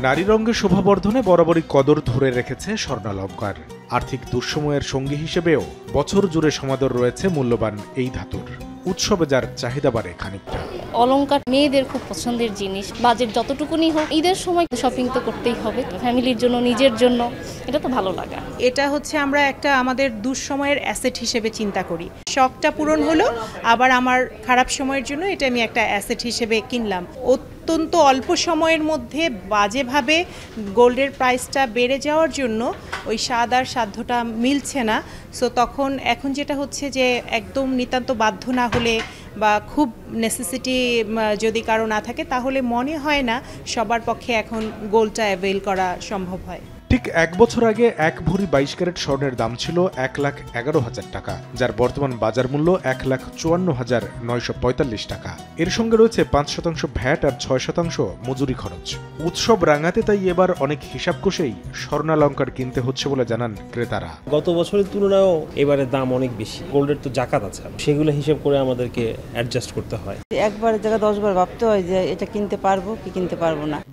নারী রঙের শোভাবর্ধনে বরাবরই কদর ধরে রেখেছে স্বর্ণালংকার। আর্থিক দুঃসময়ের সঙ্গী হিসেবেও বছর জুড়ে সমাদর রয়েছে মূল্যবান এই ধাতুর। উৎসবে যার চাহিদা বাড়ে খানিকটা। অলংকার মেয়েদের খুব পছন্দের জিনিস, বাজেট যতটুকুনি হোক ঈদের সময় শপিং তো করতেই হবে, ফ্যামিলির জন্য, নিজের জন্য, এটা তো ভালো লাগা। এটা হচ্ছে আমরা একটা আমাদের দুঃসময়ের অ্যাসেট হিসেবে চিন্তা করি। শখটা পূরণ হলো, আবার আমার খারাপ সময়ের জন্য এটা আমি একটা অ্যাসেট হিসেবে কিনলাম। অত্যন্ত অল্প সময়ের মধ্যে বাজেভাবে গোল্ডের প্রাইসটা বেড়ে যাওয়ার জন্য ওই স্বাদ আর সাধ্যটা মিলছে না। সো তখন এখন যেটা হচ্ছে যে একদম নিতান্ত বাধ্য না হলে বা খুব নেসেসিটি যদি কারো না থাকে তাহলে মনে হয় না সবার পক্ষে এখন গোল্ডটা অ্যাভেল করা সম্ভব হয়। ঠিক এক বছর আগে 1 ভরি 22 ক্যারেট স্বর্ণের দাম ছিল 1,11,000 টাকা, যার বর্তমান বাজার মূল্য 1,54,945 টাকা। এর সঙ্গে রয়েছে 5% ভ্যাট আর 6% মজুরি খরচ। উৎসব রাঙাতে তাই এবার অনেক হিসাব কষেই স্বর্ণালংকার কিনতে হচ্ছে বলে জানান ক্রেতারা। গত বছরের তুলনায়ও এবারে দাম অনেক বেশি, গোল্ডের তো জাকাত আছে, সেগুলো হিসেব করে আমাদেরকে অ্যাডজাস্ট করতে হয়। একবারের জায়গায় 10 বার ভাবতে হয় যে এটা কিনতে পারবো কি কিনতে পারবো না।